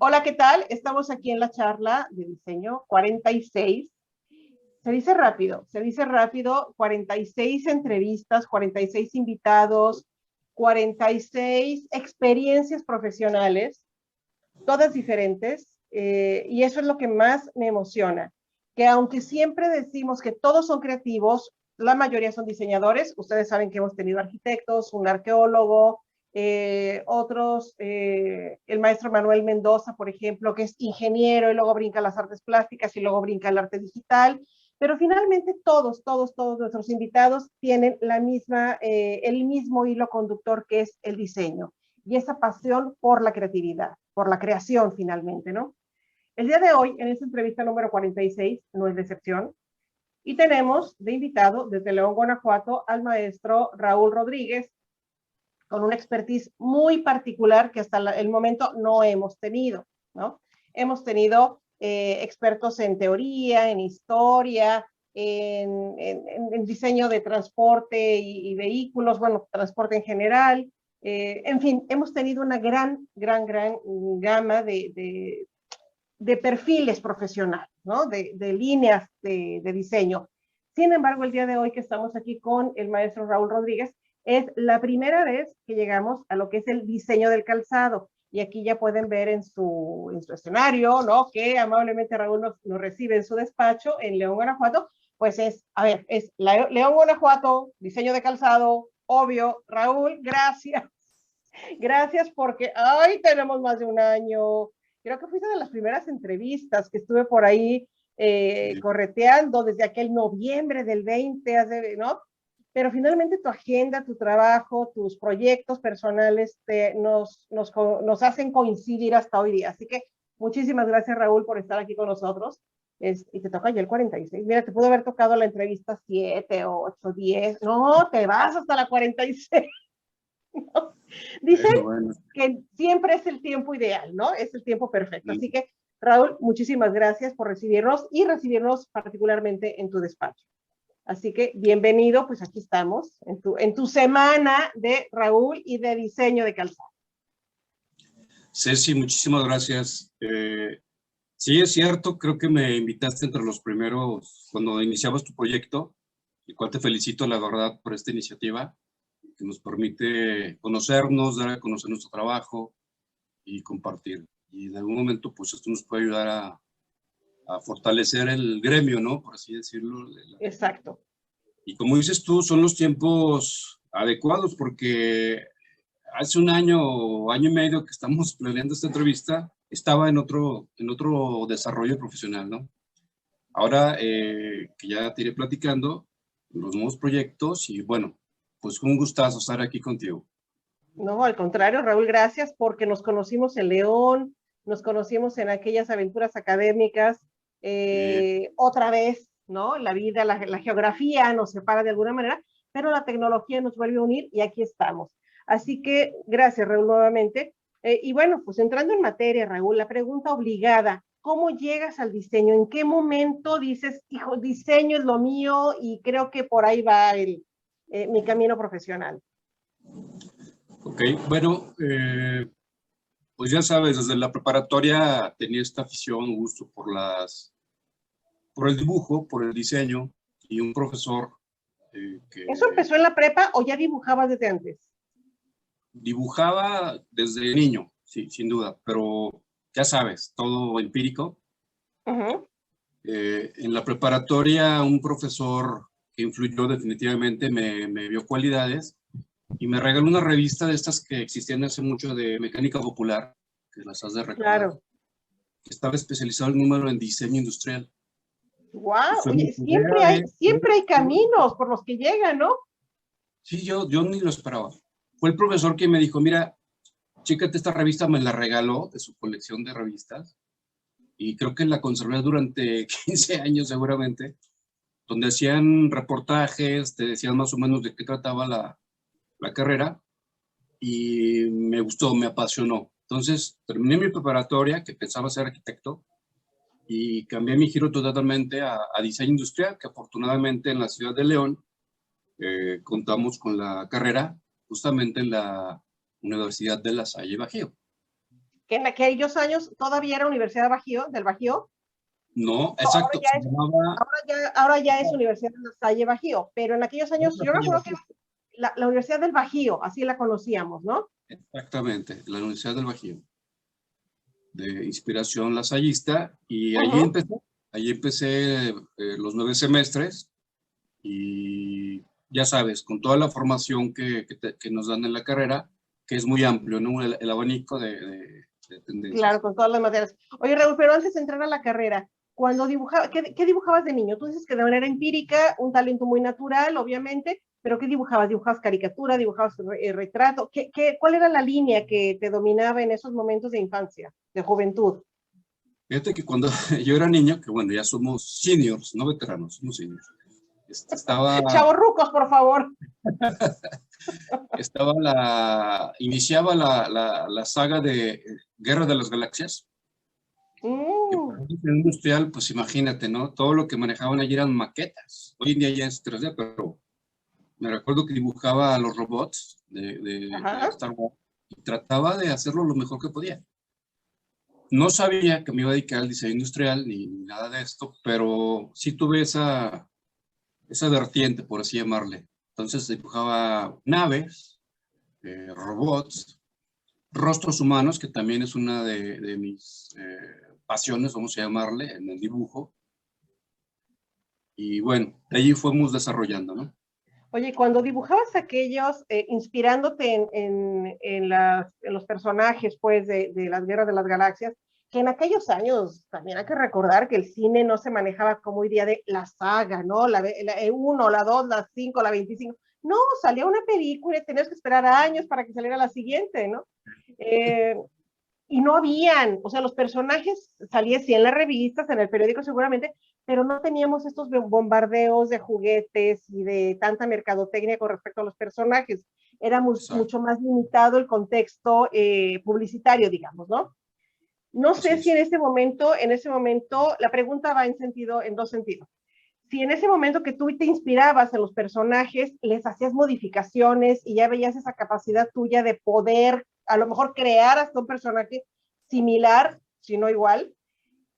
Hola, ¿qué tal? Estamos aquí en la charla de diseño 46. Se dice rápido, 46 entrevistas, 46 invitados, 46 experiencias profesionales, todas diferentes, y eso es lo que más me emociona, que aunque siempre decimos que todos son creativos, la mayoría son diseñadores. Ustedes saben que hemos tenido arquitectos, un arqueólogo, el maestro Manuel Mendoza, por ejemplo, que es ingeniero y luego brinca a las artes plásticas y luego brinca al arte digital, pero finalmente todos nuestros invitados tienen el mismo hilo conductor, que es el diseño y esa pasión por la creatividad, por la creación finalmente, ¿no? El día de hoy, en esta entrevista número 46, no es de excepción, y tenemos de invitado desde León, Guanajuato, al maestro Raúl Rodríguez, con una expertise muy particular que hasta el momento no hemos tenido, ¿no? Hemos tenido expertos en teoría, en historia, en diseño de transporte y vehículos, bueno, transporte en general. En fin, hemos tenido una gran gama de perfiles profesionales, ¿no? De líneas de diseño. Sin embargo, el día de hoy que estamos aquí con el maestro Raúl Rodríguez, es la primera vez que llegamos a lo que es el diseño del calzado. Y aquí ya pueden ver en su escenario, ¿no? Que amablemente Raúl nos recibe en su despacho en León, Guanajuato. Pues es León, Guanajuato, diseño de calzado, obvio. Raúl, gracias. Gracias porque, ay, tenemos más de un año. Creo que fuiste de las primeras entrevistas que estuve por ahí correteando desde aquel noviembre del 20, ¿no? Pero finalmente tu agenda, tu trabajo, tus proyectos personales nos hacen coincidir hasta hoy día. Así que muchísimas gracias, Raúl, por estar aquí con nosotros. Y te toca ya el 46. Mira, te pudo haber tocado la entrevista 7, 8, 10. No, te vas hasta la 46. ¿No? Dicen bueno. que siempre es el tiempo ideal, ¿no? Es el tiempo perfecto. Así que, Raúl, muchísimas gracias por recibirnos y recibirnos particularmente en tu despacho. Así que bienvenido, pues aquí estamos, en tu semana de Raúl y de diseño de calzado. Ceci, muchísimas gracias. Sí, es cierto, creo que me invitaste entre los primeros cuando iniciabas tu proyecto, el cual te felicito, la verdad, por esta iniciativa que nos permite conocernos, dar a conocer nuestro trabajo y compartir. Y en algún momento, pues esto nos puede ayudar a fortalecer el gremio, ¿no? Por así decirlo. Exacto. Y como dices tú, son los tiempos adecuados porque hace un año o año y medio que estamos planeando esta entrevista, estaba en otro desarrollo profesional, ¿no? Ahora que ya te iré platicando los nuevos proyectos y bueno, pues un gustazo estar aquí contigo. No, al contrario, Raúl, gracias porque nos conocimos en León, nos conocimos en aquellas aventuras académicas, otra vez, ¿no? La vida, la geografía nos separa de alguna manera, pero la tecnología nos vuelve a unir y aquí estamos. Así que gracias, Raúl, nuevamente. Y bueno, pues entrando en materia, Raúl, la pregunta obligada, ¿cómo llegas al diseño? ¿En qué momento dices, hijo, diseño es lo mío y creo que por ahí va mi camino profesional? Ok, bueno, pues ya sabes, desde la preparatoria tenía esta afición, gusto por el dibujo, por el diseño, y un profesor que ¿Eso empezó en la prepa o ya dibujabas desde antes? dibujaba desde niño, sí, sin duda, pero ya sabes, todo empírico. Uh-huh. En la preparatoria, un profesor que influyó definitivamente me vio cualidades y me regaló una revista de estas que existían hace mucho de mecánica popular, que las has de recordar, Claro. que estaba especializado el número en diseño industrial. Y Wow. fue mi Oye, primera vez. siempre hay caminos por los que llegan, ¿no? Sí, yo ni lo esperaba. Fue el profesor que me dijo, mira, chécate esta revista, me la regaló de su colección de revistas y creo que la conservé durante 15 años seguramente, donde hacían reportajes, te decían más o menos de qué trataba la carrera y me gustó, me apasionó. Entonces terminé mi preparatoria, que pensaba ser arquitecto, y cambié mi giro totalmente a diseño industrial, que afortunadamente en la ciudad de León contamos con la carrera justamente en la Universidad de La Salle Bajío. que en aquellos años todavía era Universidad de Bajío, del Bajío. No, exacto. Ahora ya es Universidad de La Salle Bajío, pero en aquellos años yo recuerdo que la Universidad del Bajío, así la conocíamos, ¿no? Exactamente, la Universidad del Bajío, de inspiración lasallista, y allí empecé los 9 semestres, y ya sabes, con toda la formación que nos dan en la carrera, que es muy amplio, ¿no? El abanico de tendencias. Claro, con todas las materias. Oye, Raúl, pero antes de entrar a la carrera, cuando dibujabas, ¿qué dibujabas de niño? Tú dices que de manera empírica, un talento muy natural, obviamente, pero ¿qué dibujabas? ¿Dibujabas caricatura? ¿Dibujabas retrato? ¿Cuál era la línea que te dominaba en esos momentos de infancia, de juventud? Fíjate que cuando yo era niño, que bueno, ya somos seniors, no veteranos, somos seniors. Chavorrucos, por favor. Iniciaba la saga de Guerra de las Galaxias. Que para un industrial, pues imagínate, ¿no? Todo lo que manejaban allí eran maquetas. Hoy en día ya es 3D, pero me recuerdo que dibujaba a los robots de Star Wars y trataba de hacerlo lo mejor que podía. No sabía que me iba a dedicar al diseño industrial ni nada de esto, pero sí tuve esa vertiente, por así llamarle. Entonces dibujaba naves, robots, rostros humanos, que también es una de mis pasiones, vamos a llamarle, en el dibujo. Y bueno, de allí fuimos desarrollando, ¿no? Oye, cuando dibujabas aquellos, inspirándote en los personajes, pues, de las Guerras de las Galaxias, que en aquellos años también hay que recordar que el cine no se manejaba como hoy día de la saga, ¿no? La 1, la 2, la 5, la 25. No, salía una película y tenías que esperar años para que saliera la siguiente, ¿no? Y no habían, o sea, los personajes salían sí en las revistas, en el periódico seguramente, pero no teníamos estos bombardeos de juguetes y de tanta mercadotecnia con respecto a los personajes. Era mucho más limitado el contexto publicitario, digamos, ¿no? No sé si en ese momento, la pregunta va en dos sentidos. Si en ese momento que tú te inspirabas en los personajes, les hacías modificaciones y ya veías esa capacidad tuya de poder a lo mejor crear hasta un personaje similar, si no igual.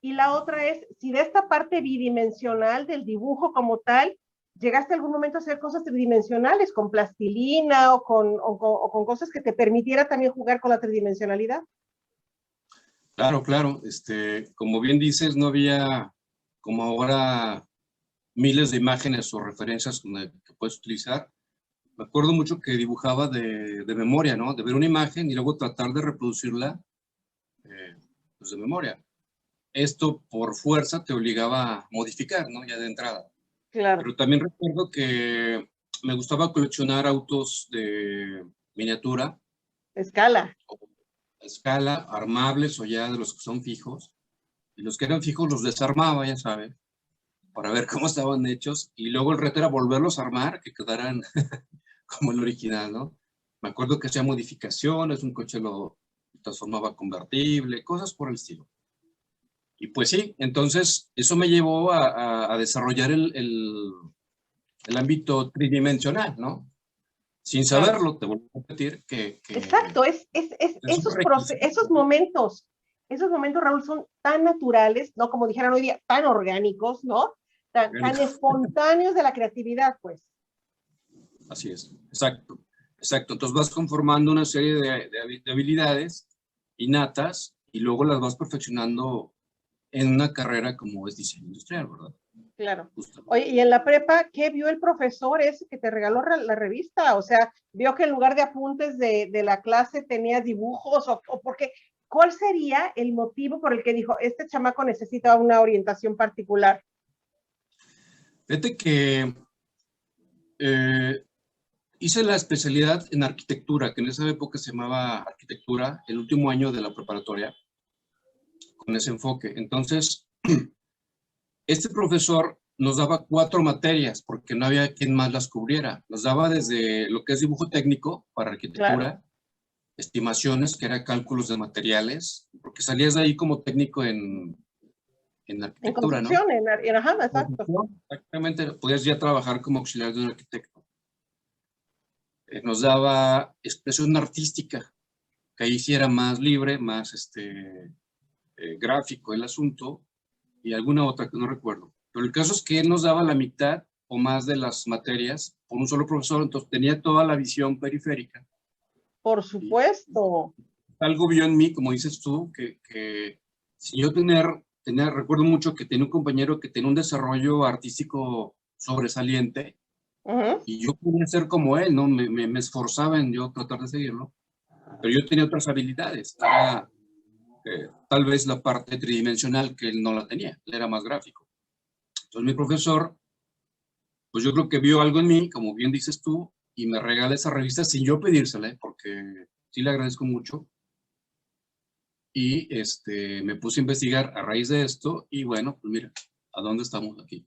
Y la otra es, si de esta parte bidimensional del dibujo como tal, llegaste algún momento a hacer cosas tridimensionales con plastilina o con cosas que te permitiera también jugar con la tridimensionalidad. Claro, claro. Como bien dices, no había como ahora miles de imágenes o referencias que puedes utilizar. Me acuerdo mucho que dibujaba de memoria, ¿no? De ver una imagen y luego tratar de reproducirla pues de memoria. Esto por fuerza te obligaba a modificar, ¿no? Ya de entrada. Claro. Pero también recuerdo que me gustaba coleccionar autos de miniatura. Escala. Escala, armables o ya de los que son fijos. Y los que eran fijos los desarmaba, ya sabes, para ver cómo estaban hechos. Y luego el reto era volverlos a armar, que quedaran como el original, ¿no? Me acuerdo que hacía modificaciones, un coche lo transformaba convertible, cosas por el estilo. Y pues sí, entonces eso me llevó a desarrollar el ámbito tridimensional, ¿no? Sin saberlo, te vuelvo a repetir que exacto, esos momentos, Raúl, son tan naturales, ¿no? Como dijeran hoy día, tan orgánicos, ¿no? Tan espontáneos de la creatividad, pues. Así es, exacto. Exacto, entonces vas conformando una serie de habilidades innatas y luego las vas perfeccionando en una carrera como es diseño industrial, ¿verdad? Claro. Oye, y en la prepa, ¿qué vio el profesor ese que te regaló la revista? O sea, vio que en lugar de apuntes de la clase tenías dibujos o porque, ¿cuál sería el motivo por el que dijo, este chamaco necesita una orientación particular? Fíjate que hice la especialidad en arquitectura, que en esa época se llamaba arquitectura, el último año de la preparatoria, con ese enfoque. Entonces, este profesor nos daba 4 materias, porque no había quien más las cubriera. Nos daba desde lo que es dibujo técnico para arquitectura, claro, estimaciones, que era cálculos de materiales, porque salías de ahí como técnico en arquitectura, en construcción, ¿no? Ajá, exacto. Exactamente, podías ya trabajar como auxiliar de un arquitecto. Nos daba expresión artística, que ahí sí era más libre, más gráfico el asunto, y alguna otra que no recuerdo. Pero el caso es que él nos daba la mitad o más de las materias por un solo profesor, entonces tenía toda la visión periférica. Por Y supuesto. algo vio en mí, como dices tú, que si yo recuerdo mucho que tenía un compañero que tenía un desarrollo artístico sobresaliente, Ujú. y yo quería ser como él, ¿no? Me esforzaba en yo tratar de seguirlo, pero yo tenía otras habilidades. Era tal vez la parte tridimensional que él no la tenía, él era más gráfico. Entonces mi profesor, pues yo creo que vio algo en mí, como bien dices tú, y me regala esa revista sin yo pedírsela, porque sí le agradezco mucho. Y me puse a investigar a raíz de esto, y bueno, pues mira, ¿a dónde estamos aquí?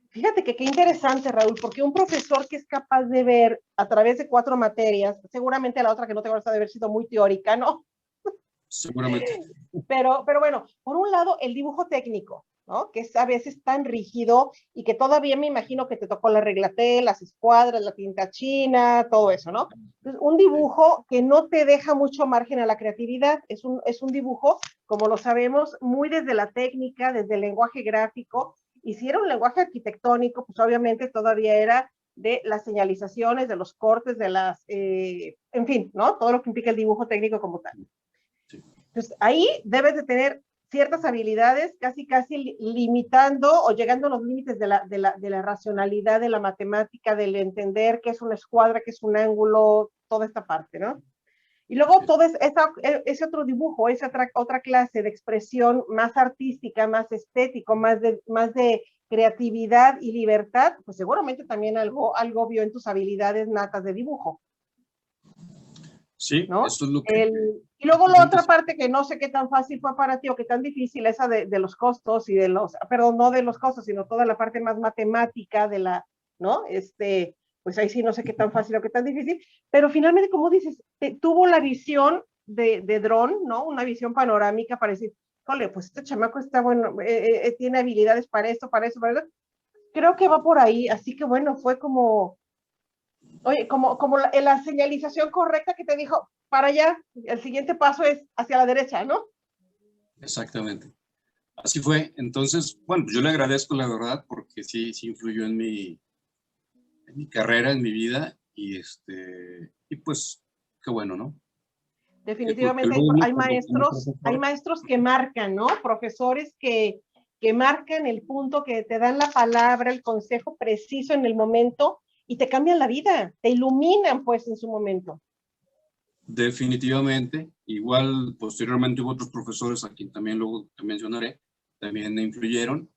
Fíjate que qué interesante, Raúl, porque un profesor que es capaz de ver a través de 4 materias, seguramente la otra que no te gusta de haber sido muy teórica, ¿no? Seguramente. Pero bueno, por un lado, el dibujo técnico, ¿no? Que es a veces tan rígido y que todavía me imagino que te tocó la regla T, las escuadras, la tinta china, todo eso, ¿no? Entonces, un dibujo que no te deja mucho margen a la creatividad, es un dibujo, como lo sabemos, muy desde la técnica, desde el lenguaje gráfico, y si era un lenguaje arquitectónico, pues obviamente todavía era de las señalizaciones, de los cortes, de las, en fin, ¿no? Todo lo que implica el dibujo técnico como tal. Sí. Entonces, ahí debes de tener ciertas habilidades, casi limitando o llegando a los límites de la racionalidad, de la matemática, del entender qué es una escuadra, qué es un ángulo, toda esta parte, ¿no? Y luego todo ese otro dibujo, esa otra clase de expresión más artística, más estético, más de creatividad y libertad, pues seguramente también algo vio en tus habilidades natas de dibujo. Sí, ¿No? eso es lo que Y luego la realmente otra parte que no sé qué tan fácil fue para ti o qué tan difícil, esa de los costos y perdón, no de los costos, sino toda la parte más matemática de ¿no? Pues ahí sí no sé qué tan fácil o qué tan difícil, pero finalmente, como dices, tuvo la visión de dron, ¿no? Una visión panorámica para decir, jole, pues este chamaco está bueno, tiene habilidades para esto, para eso, para eso. Creo que va por ahí, así que bueno, fue como, oye, como la señalización correcta que te dijo, para allá, el siguiente paso es hacia la derecha, ¿no? exactamente. Así fue. Entonces, bueno, yo le agradezco la verdad porque sí, sí influyó en mi carrera, en mi vida y pues, qué bueno, ¿no? Porque Definitivamente luego uno como hay profesor, maestros que marcan, ¿no? Profesores que marcan el punto, que te dan la palabra, el consejo preciso en el momento y te cambian la vida, te iluminan pues en su momento. definitivamente, igual posteriormente hubo otros profesores a quien también luego te mencionaré, también me influyeron,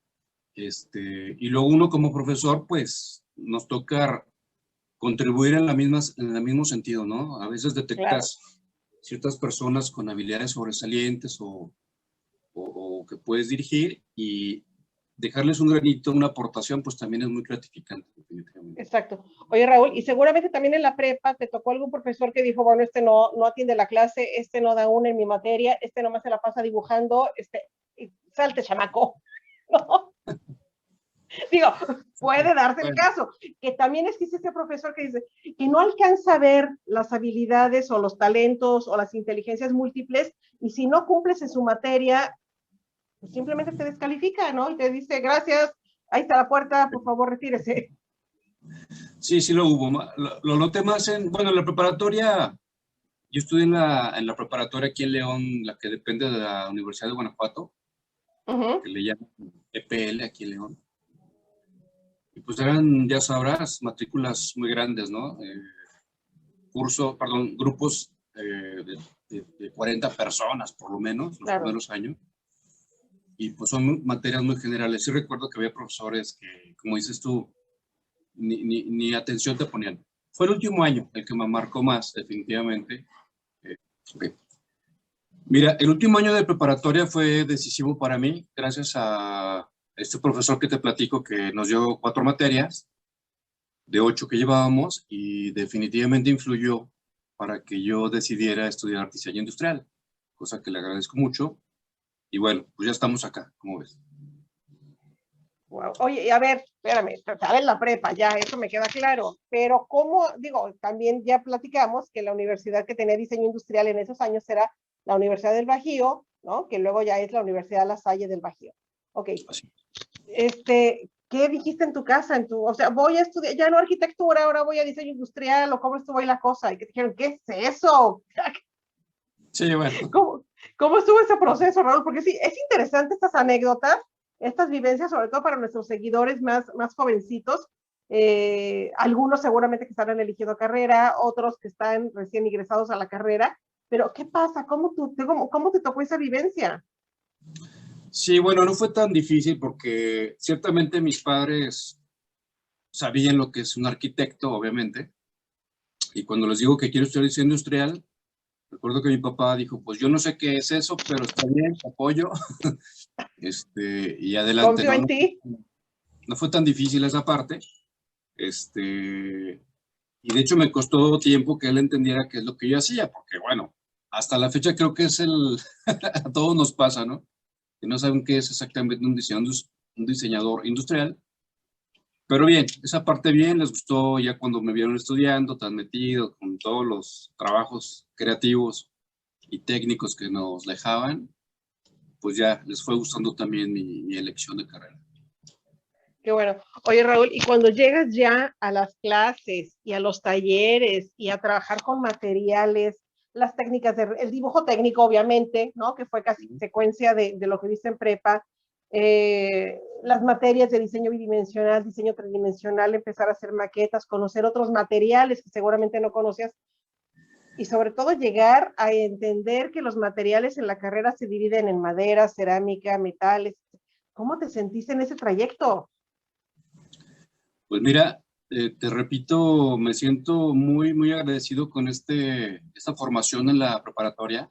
y luego uno como profesor, pues, nos toca contribuir en el mismo sentido, ¿no? A veces Claro. detectas ciertas personas con habilidades sobresalientes o que puedes dirigir y dejarles un granito, una aportación, pues también es muy gratificante, definitivamente. Exacto. Oye, Raúl, y seguramente también en la prepa te tocó algún profesor que dijo, bueno, este no atiende la clase, este no da una en mi materia, este nomás se la pasa dibujando, salte, chamaco. ¿No? Digo, puede darse el Bueno, caso, que también existe ese profesor que dice que no alcanza a ver las habilidades o los talentos o las inteligencias múltiples y si no cumples en su materia, pues simplemente te descalifica, ¿no? Y te dice, gracias, ahí está la puerta, por favor, retírese. sí, sí lo hubo. Lo noté más bueno, en la preparatoria, yo estudié en la preparatoria aquí en León, la que depende de la Universidad de Guanajuato, Uh -huh. que le llaman EPL aquí en León. Y pues eran, ya sabrás, matrículas muy grandes, ¿no? Grupos de 40 personas, por lo menos, los Claro. primeros años. Y pues son materias muy generales. Sí recuerdo que había profesores que, como dices tú, ni atención te ponían. Fue el último año el que me marcó más, definitivamente. Okay. Mira, el último año de preparatoria fue decisivo para mí, gracias a este profesor que te platico que nos dio 4 materias de 8 que llevábamos y definitivamente influyó para que yo decidiera estudiar artesanía industrial, cosa que le agradezco mucho. Y bueno, pues ya estamos acá, ¿cómo ves? Wow. Oye, y a ver, espérame, estaba en la prepa, ya, eso me queda claro, pero ¿cómo? Digo, también ya platicamos que la universidad que tenía diseño industrial en esos años era la Universidad del Bajío, ¿no? Que luego ya es la Universidad La Salle del Bajío. Ok, Así. ¿qué dijiste en tu casa? O sea, voy a estudiar, ya no arquitectura, ahora voy a diseño industrial, o cómo estuvo ahí la cosa, y que dijeron, ¿qué es eso? Sí, bueno. ¿Cómo estuvo ese proceso, Raúl? Porque sí, es interesante estas anécdotas, estas vivencias, sobre todo para nuestros seguidores más jovencitos. Algunos seguramente que están eligiendo carrera, otros que están recién ingresados a la carrera. Pero, ¿qué pasa? ¿Cómo te tocó esa vivencia? Sí, bueno, no fue tan difícil porque ciertamente mis padres sabían lo que es un arquitecto, obviamente, y cuando les digo que quiero estudiar diseño industrial, recuerdo que mi papá dijo, pues yo no sé qué es eso, pero está bien, te apoyo, y adelante, Confío ¿no? en ti. No fue tan difícil esa parte, y de hecho me costó tiempo que él entendiera qué es lo que yo hacía, porque bueno, hasta la fecha creo que es a todos nos pasa, ¿no? Que no saben qué es exactamente un diseñador industrial. Pero bien, esa parte bien, les gustó ya cuando me vieron estudiando, tan metido con todos los trabajos creativos y técnicos que nos dejaban, pues ya les fue gustando también mi elección de carrera. Qué bueno. Oye, Raúl, y cuando llegas ya a las clases y a los talleres y a trabajar con materiales, las técnicas el dibujo técnico, obviamente, ¿no? Que fue casi secuencia de lo que viste en prepa, las materias de diseño bidimensional, diseño tridimensional, empezar a hacer maquetas, conocer otros materiales que seguramente no conocías y sobre todo llegar a entender que los materiales en la carrera se dividen en madera, cerámica, metales. ¿Cómo te sentiste en ese trayecto? Pues mira, te repito, me siento muy, muy agradecido con esta formación en la preparatoria,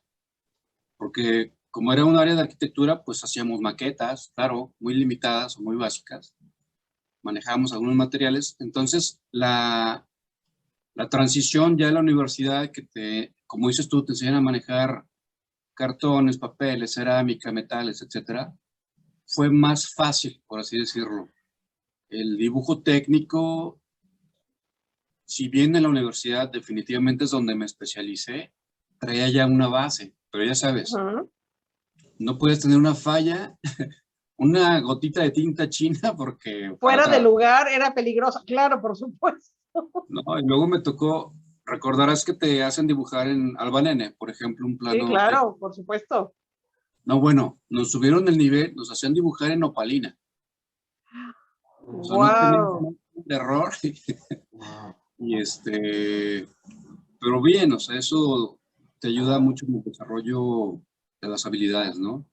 porque como era un área de arquitectura, pues hacíamos maquetas, claro, muy limitadas o muy básicas, manejábamos algunos materiales, entonces la transición ya a la universidad, como dices tú, te enseñan a manejar cartones, papeles, cerámica, metales, etcétera, fue más fácil, por así decirlo. El dibujo técnico, si bien en la universidad definitivamente es donde me especialicé, traía ya una base, pero ya sabes, Uh-huh. no puedes tener una falla, una gotita de tinta china porque Fuera de pasa, lugar era peligroso, claro, por supuesto. ¿no? Y luego me tocó, recordarás que te hacen dibujar en Albanene, por ejemplo, un Sí, plano claro, técnico. por supuesto. No, bueno, nos subieron el nivel, nos hacían dibujar en opalina. O sea, no teníamos Wow. margen de error. Y pero bien, o sea, eso te ayuda mucho en el desarrollo de las habilidades, ¿no?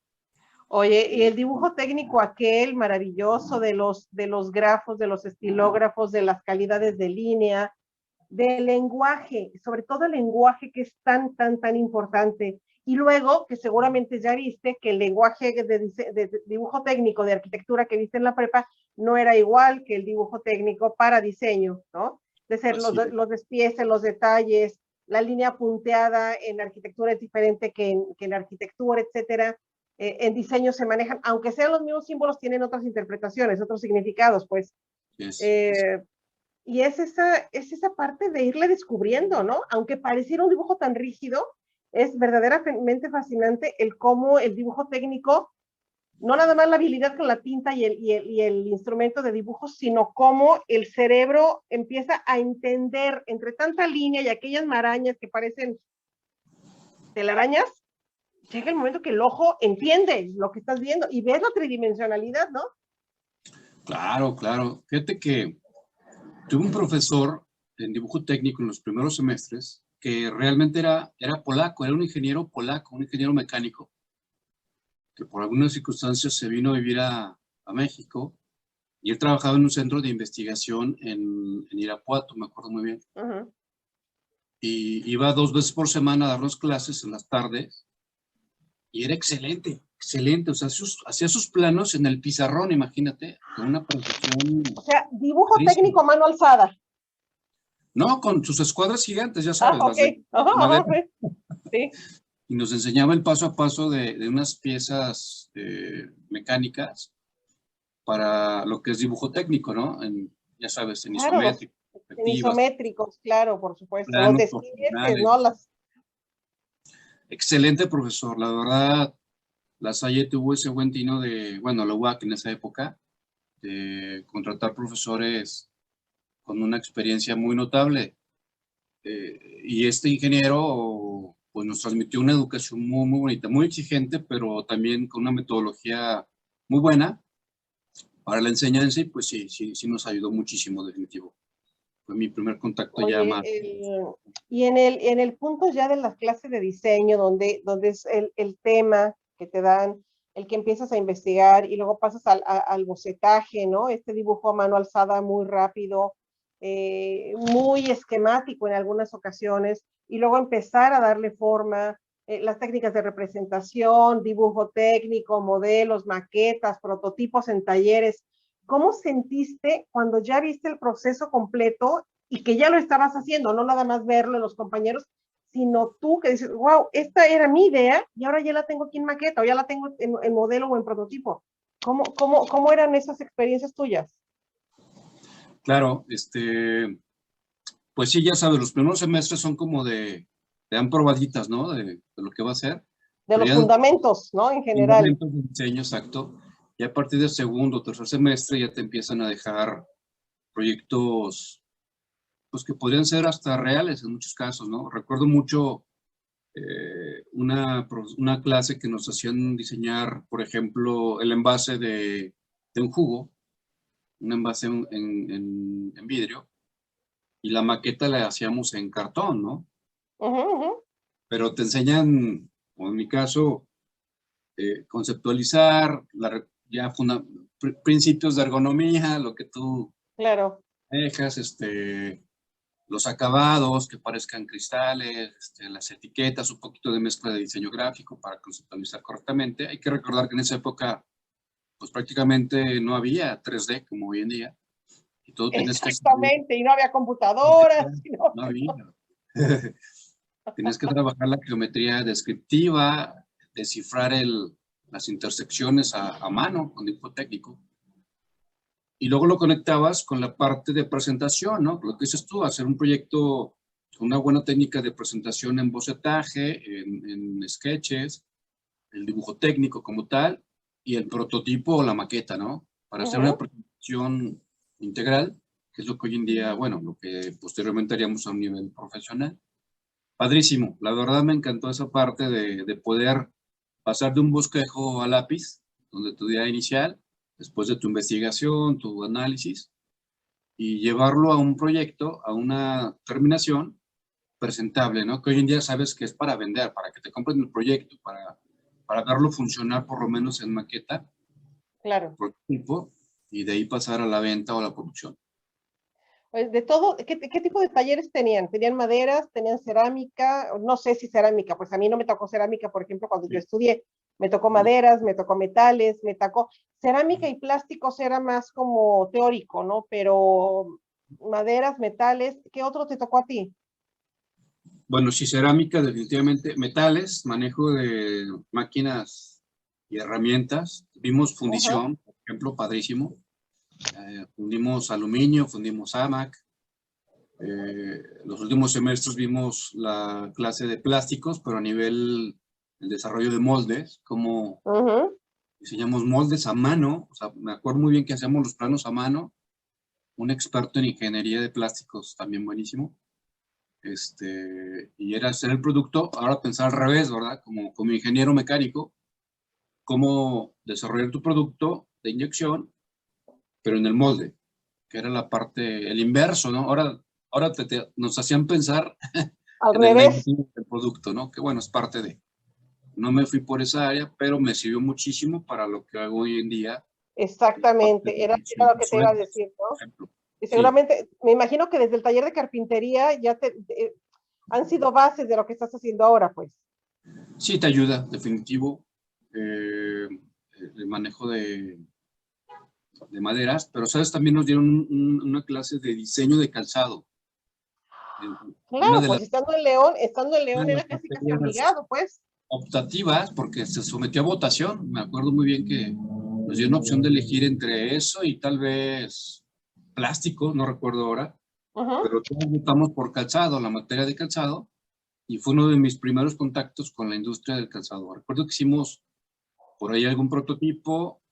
Oye, y el dibujo técnico aquel maravilloso de los grafos, de los estilógrafos, de las calidades de línea, del lenguaje, sobre todo el lenguaje que es tan importante. Y luego, que seguramente ya viste que el lenguaje de dibujo técnico de arquitectura que viste en la prepa no era igual que el dibujo técnico para diseño, ¿no? De ser Así es. los despieces, los detalles, la línea punteada en arquitectura es diferente que en arquitectura, etcétera. En diseño se manejan, aunque sean los mismos símbolos, tienen otras interpretaciones, otros significados, pues. Es. Eh, y es esa parte de irle descubriendo, ¿no? Aunque pareciera un dibujo tan rígido, es verdaderamente fascinante el cómo el dibujo técnico, no nada más la habilidad con la tinta y el instrumento de dibujo, sino cómo el cerebro empieza a entender entre tanta línea y aquellas marañas que parecen telarañas, llega el momento que el ojo entiende lo que estás viendo y ves la tridimensionalidad, ¿no? Claro, claro. Fíjate que tuve un profesor en dibujo técnico en los primeros semestres que realmente era polaco, era un ingeniero polaco, un ingeniero mecánico, que por algunas circunstancias se vino a vivir a México y él trabajaba en un centro de investigación en Irapuato, me acuerdo muy bien. Uh-huh. Y iba 2 veces por semana a darnos clases en las tardes y era excelente, excelente. O sea, hacía sus planos en el pizarrón, imagínate, con una precisión O sea, dibujo padrísima. técnico mano alzada. No, con sus escuadras gigantes, ya Ah, sabes, ok. las de Ajá, madera. sí. Sí. Y nos enseñaba el paso a paso de unas piezas mecánicas para lo que es dibujo técnico, ¿no? Ya sabes, en Claro, isométrico, en perspectivas, isométricos, claro, por supuesto. Los planos despliegues, profesionales. ¿no? Excelente profesor, la verdad, la Salle tuvo ese buen tino de, bueno, la UAC en esa época, de contratar profesores con una experiencia muy notable. Y este ingeniero pues nos transmitió una educación muy, muy bonita, muy exigente, pero también con una metodología muy buena para la enseñanza y pues sí, sí, sí nos ayudó muchísimo, definitivo. Fue mi primer contacto ya Oye, más. y en el punto ya de las clases de diseño, donde es el tema que te dan, el que empiezas a investigar y luego pasas al bocetaje, ¿no? Este dibujo a mano alzada muy rápido, muy esquemático en algunas ocasiones, y luego empezar a darle forma, las técnicas de representación, dibujo técnico, modelos, maquetas, prototipos en talleres. ¿Cómo sentiste cuando ya viste el proceso completo y que ya lo estabas haciendo, no nada más verlo en los compañeros, sino tú que dices, wow, esta era mi idea y ahora ya la tengo aquí en maqueta o ya la tengo en modelo o en prototipo? ¿Cómo eran esas experiencias tuyas? Claro, pues sí, ya sabes, los primeros semestres son como te dan probaditas, ¿no? De lo que va a ser. De Pero los ya fundamentos, ¿no? En general. fundamentos de diseño, exacto. Y a partir del segundo o tercer semestre ya te empiezan a dejar proyectos, pues que podrían ser hasta reales en muchos casos, ¿no? Recuerdo mucho una clase que nos hacían diseñar, por ejemplo, el envase de un jugo, un envase en vidrio, y la maqueta la hacíamos en cartón, ¿no? Uh -huh, uh -huh. Pero te enseñan, o en mi caso, conceptualizar, ya principios de ergonomía, lo que tú Claro. dejas, los acabados que parezcan cristales, las etiquetas, un poquito de mezcla de diseño gráfico para conceptualizar correctamente. Hay que recordar que en esa época, pues prácticamente no había 3D como hoy en día. Y todo tenías que hacer. Exactamente, y no había computadoras. No había. Tienes que trabajar la geometría descriptiva, descifrar las intersecciones a mano con dibujo técnico. Y luego lo conectabas con la parte de presentación, ¿no? Lo que dices tú, hacer un proyecto con una buena técnica de presentación en bocetaje, en sketches, el dibujo técnico como tal, y el prototipo o la maqueta, ¿no? Para Uh hacer una -huh. presentación integral, que es lo que hoy en día, bueno, lo que posteriormente haríamos a un nivel profesional. Padrísimo, la verdad me encantó esa parte de poder pasar de un bosquejo a lápiz, donde tu día inicial, después de tu investigación, tu análisis, y llevarlo a un proyecto, a una terminación presentable, ¿no? Que hoy en día sabes que es para vender, para que te compren el proyecto, para verlo funcionar por lo menos en maqueta, Claro. prototipo, y de ahí pasar a la venta o a la producción. Pues de todo, ¿qué tipo de talleres tenían? ¿Tenían maderas? ¿Tenían cerámica? No sé si cerámica, pues a mí no me tocó cerámica, por ejemplo, cuando yo Sí. estudié. Me tocó maderas, me tocó metales, me tocó cerámica y plásticos era más como teórico, ¿no? Pero maderas, metales, ¿qué otro te tocó a ti? Bueno, sí, cerámica, definitivamente. Metales, manejo de máquinas y herramientas. Vimos Ajá, fundición, por ejemplo, padrísimo. Fundimos aluminio, fundimos AMAC. Los últimos semestres vimos la clase de plásticos, pero a nivel del desarrollo de moldes, como ajá. diseñamos moldes a mano. O sea, me acuerdo muy bien que hacemos los planos a mano. Un experto en ingeniería de plásticos, también buenísimo. Y era hacer el producto, ahora pensar al revés, ¿verdad? Como ingeniero mecánico, cómo desarrollar tu producto de inyección, pero en el molde, que era la parte, el inverso, ¿no? Ahora nos hacían pensar Al en el revés, negocio del producto, ¿no? Que bueno, es parte de. No me fui por esa área, pero me sirvió muchísimo para lo que hago hoy en día, parte exactamente, de era producción lo de que te iba a suelos, decir, por ¿no? ejemplo. Y Sí, seguramente, me imagino que desde el taller de carpintería ya han sido bases de lo que estás haciendo ahora, pues. sí te ayuda, definitivo. Eh, el manejo de maderas, pero sabes, también nos dieron una clase de diseño de calzado. Una Claro, de pues estando en León era las casi casi materias obligado, pues. optativas, porque se sometió a votación. Me acuerdo muy bien que nos dio una opción de elegir entre eso y tal vez plástico, no recuerdo ahora, pero todos votamos por calzado, la materia de calzado, y fue uno de mis primeros contactos con la industria del calzado. Recuerdo que hicimos por ahí algún prototipo,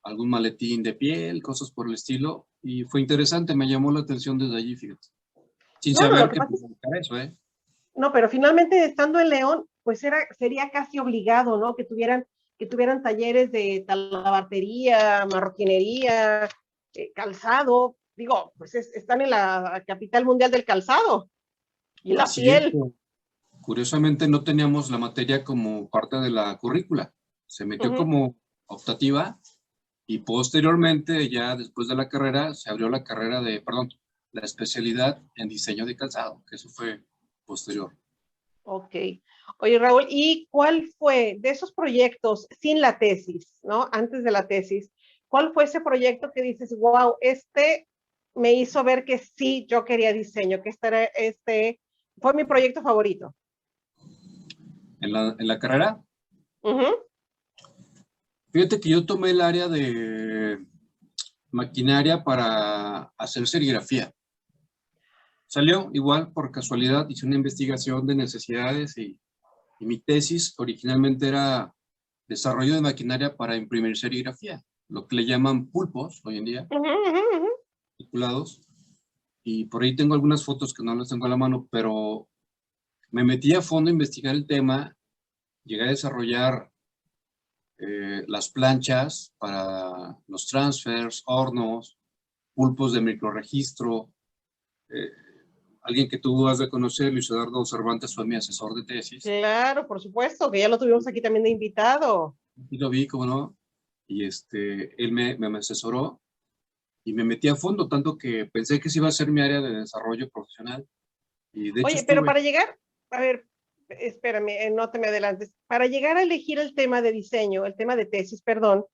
algún maletín de piel, cosas por el estilo, y fue interesante, me llamó la atención desde allí, fíjate. Sin No, lo saber que que pasa podía buscar eso, ¿eh? no, pero finalmente estando en León, pues sería casi obligado, ¿no? Que tuvieran talleres de talabartería, marroquinería, calzado. Digo, pues están en la capital mundial del calzado y la Así es. piel. Curiosamente no teníamos la materia como parte de la currícula. Se metió como optativa y posteriormente, ya después de la carrera, se abrió la carrera de, perdón, la especialidad en diseño de calzado, que eso fue posterior. Ok. Oye, Raúl, ¿y cuál fue de esos proyectos sin la tesis, ¿no? Antes de la tesis, cuál fue ese proyecto que dices, wow, este me hizo ver que sí, yo quería diseño, que este fue mi proyecto favorito? En la carrera, fíjate que yo tomé el área de maquinaria para hacer serigrafía. Salió igual por casualidad, hice una investigación de necesidades y mi tesis originalmente era desarrollo de maquinaria para imprimir serigrafía, lo que le llaman pulpos hoy en día, articulados. Y por ahí tengo algunas fotos que no las tengo a la mano, pero me metí a fondo a investigar el tema, llegué a desarrollar las planchas para los transfers, hornos, pulpos de microregistro. Alguien que tú has de conocer, Luis Eduardo Cervantes, fue mi asesor de tesis. Claro, por supuesto, que ya lo tuvimos aquí también de invitado. Y lo vi, cómo no, y él me asesoró y me metí a fondo, tanto que pensé que sí iba a ser mi área de desarrollo profesional. Y de hecho Oye, pero estuve. para llegar, a ver, espérame, no te me adelantes. Para llegar a elegir el tema de diseño, el tema de tesis, perdón,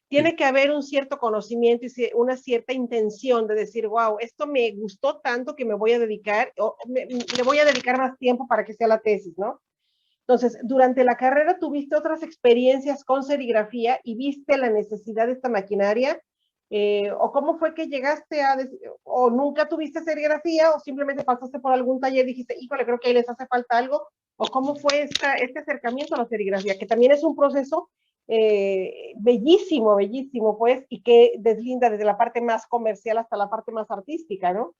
tiene Sí. que haber un cierto conocimiento y una cierta intención de decir, wow, esto me gustó tanto que me voy a dedicar, o le voy a dedicar más tiempo para que sea la tesis, ¿no? Entonces, durante la carrera tuviste otras experiencias con serigrafía y viste la necesidad de esta maquinaria, o cómo fue que llegaste o nunca tuviste serigrafía, o simplemente pasaste por algún taller y dijiste, híjole, creo que ahí les hace falta algo, o cómo fue este acercamiento a la serigrafía, que también es un proceso bellísimo, bellísimo, pues, y que deslinda desde la parte más comercial hasta la parte más artística, ¿no?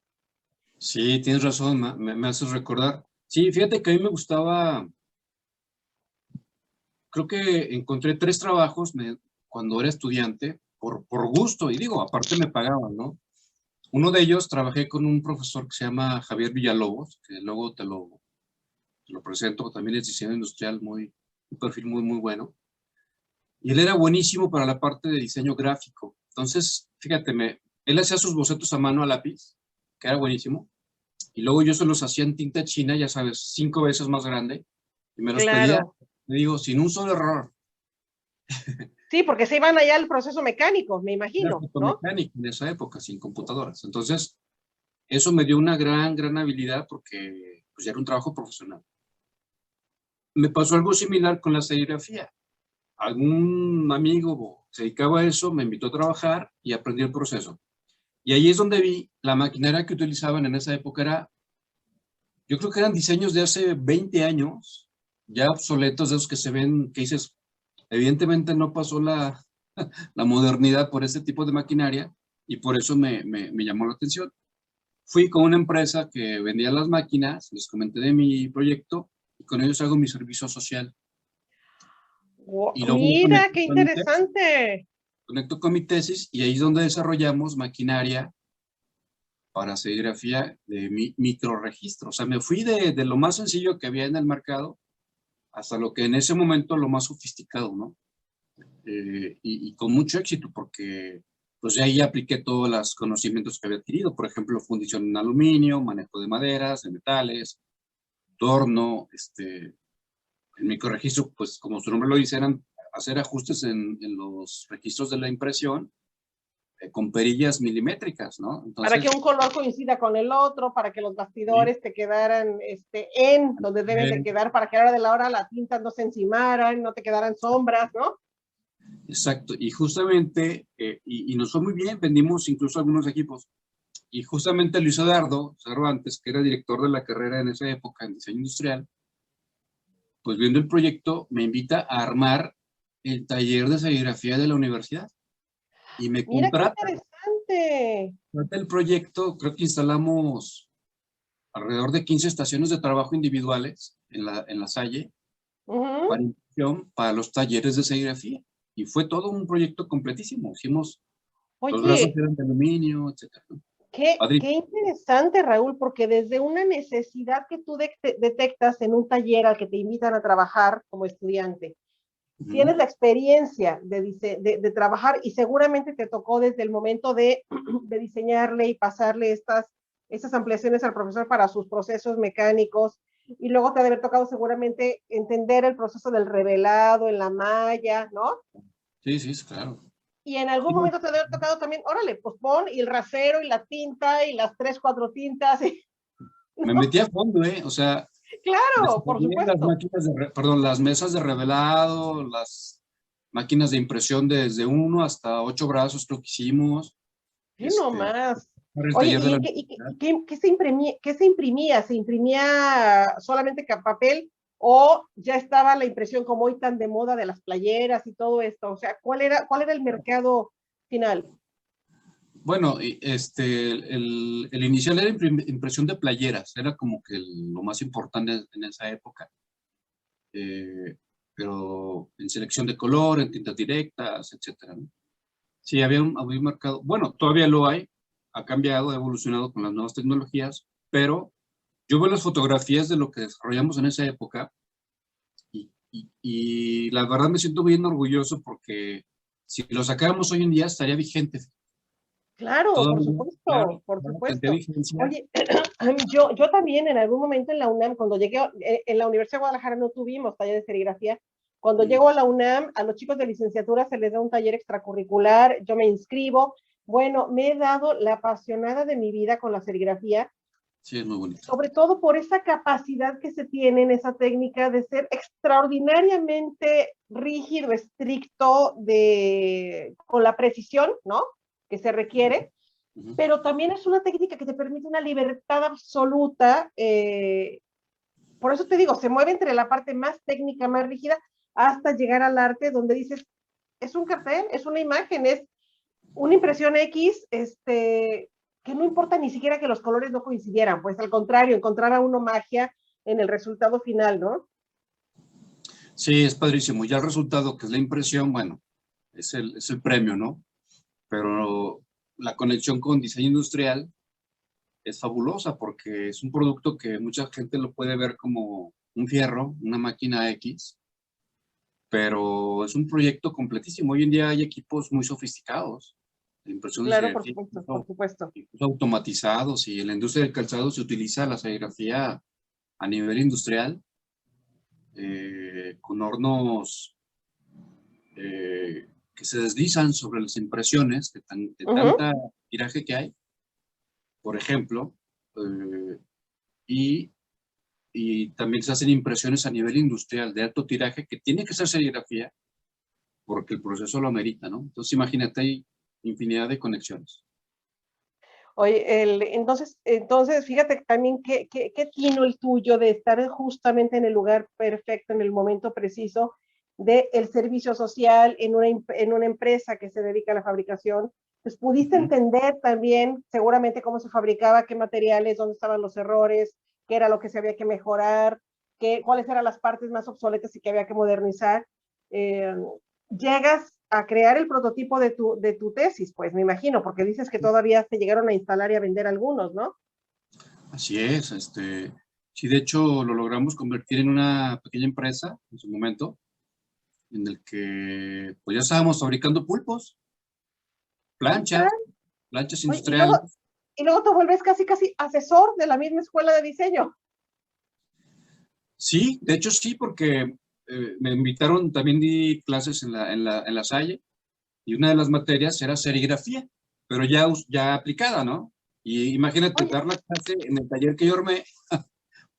Sí, tienes razón, me haces recordar. Sí, fíjate que a mí me gustaba, creo que encontré 3 trabajos cuando era estudiante, por gusto, y digo, aparte me pagaban, ¿no? Uno de ellos trabajé con un profesor que se llama Javier Villalobos, que luego te lo presento, también es diseño industrial, un perfil muy, muy bueno. Y él era buenísimo para la parte de diseño gráfico. Entonces, fíjate, él hacía sus bocetos a mano a lápiz, que era buenísimo, y luego yo se los hacía en tinta china, ya sabes, 5 veces más grande, y me los pedía, Claro. me digo, sin un solo error. Sí, porque se iban allá al proceso mecánico, me Era imagino, ¿no? fotomecánico en esa época, sin computadoras. Entonces, eso me dio una gran, gran habilidad porque pues, ya era un trabajo profesional. Me pasó algo similar con la serigrafía. Algún amigo se dedicaba a eso, me invitó a trabajar y aprendí el proceso. Y ahí es donde vi la maquinaria que utilizaban en esa época. Yo creo que eran diseños de hace 20 años, ya obsoletos, de esos que se ven, que dices, evidentemente no pasó la modernidad por este tipo de maquinaria y por eso me llamó la atención. Fui con una empresa que vendía las máquinas, les comenté de mi proyecto y con ellos hago mi servicio social. Y luego Mira, qué interesante. conecto con mi tesis y ahí es donde desarrollamos maquinaria para serigrafía de microregistro. O sea, me fui de lo más sencillo que había en el mercado hasta lo que en ese momento lo más sofisticado, ¿no? Y con mucho éxito porque pues de ahí apliqué todos los conocimientos que había adquirido, por ejemplo, fundición en aluminio, manejo de maderas, de metales, torno, el microregistro, pues como su nombre lo dice, eran hacer ajustes en los registros de la impresión con perillas milimétricas, ¿no? Para que Entonces, un color coincida con el otro, para que los sí, bastidores te quedaran en donde deben de quedar, para que a la hora de la hora la tinta no se encimaran, no te quedaran sombras, ¿no? Exacto, y justamente, y nos fue muy bien, vendimos incluso algunos equipos. Y justamente Luis Eduardo Cervantes, que era director de la carrera en esa época en diseño industrial, pues viendo el proyecto, me invita a armar el taller de serigrafía de la universidad. Y me Mira qué contrata. interesante. El proyecto, creo que instalamos alrededor de 15 estaciones de trabajo individuales en la Salle Ujú. para impresión para los talleres de serigrafía. Y fue todo un proyecto completísimo. Hicimos, los brazos Oye, eran de aluminio, etcétera, ¿no? qué interesante, Raúl, porque desde una necesidad que tú detectas en un taller al que te invitan a trabajar como estudiante, tienes la experiencia de trabajar y seguramente te tocó desde el momento de diseñarle y pasarle estas ampliaciones al profesor para sus procesos mecánicos y luego te ha de haber tocado seguramente entender el proceso del revelado en la malla, ¿no? Sí, sí, claro. Y en algún Sí, momento te ha de haber tocado también, órale, pues pon y el rasero y la tinta y las 3, 4 tintas, me ¿no? metí a fondo, ¿eh? O sea, Claro, por desarrollé las supuesto. máquinas perdón, las mesas de revelado, las máquinas de impresión desde 1 hasta 8 brazos, creo que hicimos, Sí, no más. para el Oye, taller de la ¿y universidad. qué se imprimía? ¿Qué se imprimía? ¿Se imprimía solamente papel o ya estaba la impresión como hoy tan de moda de las playeras y todo esto? O sea, ¿cuál era el mercado final? Bueno, el inicial era impresión de playeras, era como que lo más importante en esa época. eh, pero en selección de color, en tintas directas, etcétera, ¿no? Sí, había un mercado, bueno, todavía lo hay, ha cambiado, ha evolucionado con las nuevas tecnologías, pero yo veo las fotografías de lo que desarrollamos en esa época y la verdad me siento bien orgulloso porque si lo sacáramos hoy en día estaría vigente. Claro, por Todavía, claro, supuesto, por claro, tendría supuesto. vigencia. Oye, yo también en algún momento en la UNAM, cuando llegué, en la Universidad de Guadalajara no tuvimos taller de serigrafía. Cuando Mm, llego a la UNAM, a los chicos de licenciatura se les da un taller extracurricular, yo me inscribo. Bueno, me he dado la apasionada de mi vida con la serigrafía, sí, es muy bonito. sobre todo por esa capacidad que se tiene en esa técnica de ser extraordinariamente rígido, estricto, con la precisión, ¿no? Que se requiere, Ujú. pero también es una técnica que te permite una libertad absoluta. Por eso te digo, se mueve entre la parte más técnica, más rígida, hasta llegar al arte donde dices, es un cartel, es una imagen, es una impresión X, que no importa ni siquiera que los colores no coincidieran, pues al contrario, encontrar a uno magia en el resultado final, ¿no? Sí, es padrísimo. Ya el resultado, que es la impresión, bueno, es el premio, ¿no? Pero la conexión con diseño industrial es fabulosa porque es un producto que mucha gente lo puede ver como un fierro, una máquina X, pero es un proyecto completísimo. Hoy en día hay equipos muy sofisticados de impresión de Claro, por serigrafía, supuesto, por supuesto. incluso automatizados, y en la industria del calzado se utiliza la serigrafía a nivel industrial, con hornos que se deslizan sobre las impresiones de Uh -huh. tanta tiraje que hay, por ejemplo, eh, y también se hacen impresiones a nivel industrial de alto tiraje que tiene que ser serigrafía porque el proceso lo amerita, ¿no? Entonces imagínate, hay infinidad de conexiones. Oye, entonces, fíjate también qué tino el tuyo de estar justamente en el lugar perfecto, en el momento preciso del servicio social en una empresa que se dedica a la fabricación. Pues pudiste Ujú. entender también seguramente cómo se fabricaba, qué materiales, dónde estaban los errores, qué era lo que se había que mejorar, cuáles eran las partes más obsoletas y que había que modernizar. Eh, Llegas a crear el prototipo de tu tesis, pues me imagino, porque dices que todavía se llegaron a instalar y a vender algunos, ¿no? Así es, sí, de hecho lo logramos convertir en una pequeña empresa en su momento, en el que pues ya estábamos fabricando pulpos, ¿Qué tal? planchas, planchas Oye, industriales. y luego te vuelves casi, casi asesor de la misma escuela de diseño. Sí, de hecho sí, porque me invitaron, también di clases en la Salle, y una de las materias era serigrafía, pero ya aplicada, ¿no? Y imagínate Oye, dar la clase en el taller que yo armé,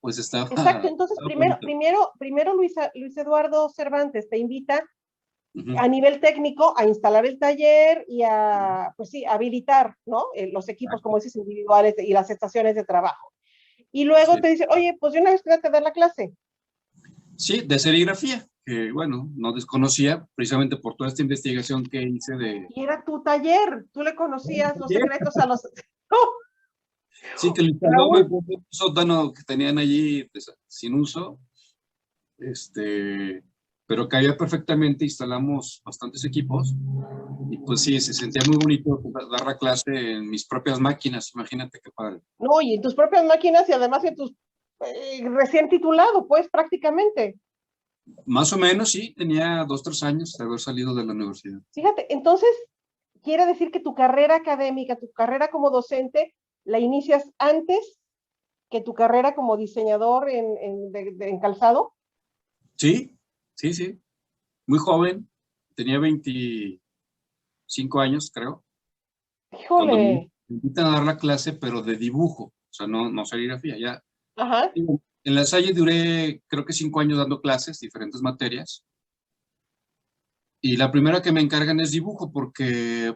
pues exacto, estaba entonces primero, bonito. primero, primero Luis Eduardo Cervantes te invita a nivel técnico, a instalar el taller y a, pues sí, habilitar, ¿no? Los equipos, como dices, individuales y las estaciones de trabajo. Y luego Sí. te dice, oye, pues de una vez quédate a dar la clase. Sí, de serigrafía, que bueno, no desconocía precisamente por toda esta investigación que hice de... Y era tu taller, tú le conocías los secretos a los... ¡Oh! Sí, que lo instaló Raúl, un sótano que tenían allí pues, sin uso, pero caía perfectamente, instalamos bastantes equipos y pues sí, se sentía muy bonito dar la clase en mis propias máquinas, imagínate qué padre. no, y en tus propias máquinas y además en tus recién titulado, pues prácticamente. Más o menos, sí, tenía 2, 3 años de haber salido de la universidad. Fíjate, entonces quiere decir que tu carrera académica, tu carrera como docente, la inicias antes que tu carrera como diseñador en calzado. Sí, sí, sí, muy joven, tenía 25 años, creo, cuando me Híjole, invitan a dar la clase, pero de dibujo, o sea, no serigrafía, ya. ajá, En la Salle duré, creo que 5 años dando clases, diferentes materias, y la primera que me encargan es dibujo, porque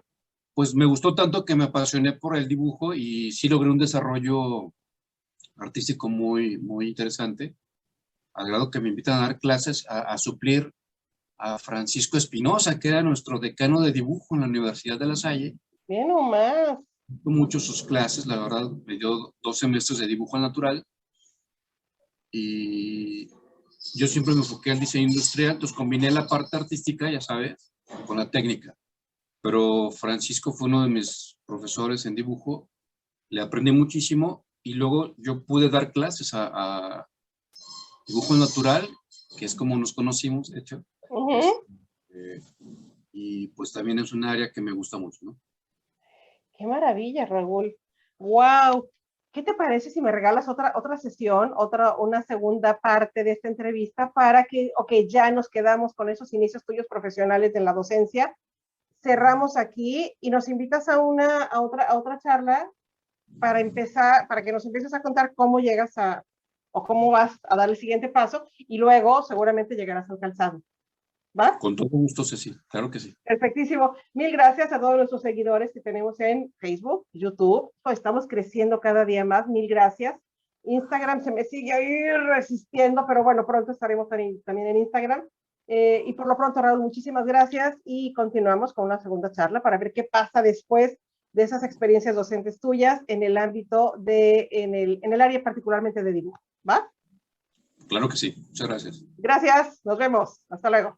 pues me gustó tanto que me apasioné por el dibujo y sí logré un desarrollo artístico muy, muy interesante, al grado que me invitan a dar clases a suplir a Francisco Espinosa, que era nuestro decano de dibujo en la Universidad de La Salle. bien nomás. Mucho sus clases, la verdad, me dio 2 semestres de dibujo natural y yo siempre me enfoqué al diseño industrial, entonces combiné la parte artística, ya sabes, con la técnica. Pero Francisco fue uno de mis profesores en dibujo, le aprendí muchísimo y luego yo pude dar clases a dibujo natural, que es como nos conocimos, de hecho. Este, y pues también es un área que me gusta mucho, ¿no? Qué maravilla, Raúl. Wow. ¿Qué te parece si me regalas otra sesión, una segunda parte de esta entrevista para que, ok, ya nos quedamos con esos inicios tuyos profesionales en la docencia? Cerramos aquí y nos invitas a otra charla para empezar, para que nos empieces a contar cómo llegas a, o cómo vas a dar el siguiente paso y luego seguramente llegarás al calzado. ¿Va? Con todo gusto, Ceci, claro que sí. Perfectísimo. Mil gracias a todos nuestros seguidores que tenemos en Facebook, YouTube. Estamos creciendo cada día más. Mil gracias. Instagram se me sigue ahí resistiendo, pero bueno, pronto estaremos también en Instagram. Y por lo pronto, Raúl, muchísimas gracias y continuamos con una segunda charla para ver qué pasa después de esas experiencias docentes tuyas en el ámbito en el área particularmente de dibujo. ¿Va? Claro que sí. Muchas gracias. Gracias. Nos vemos. Hasta luego.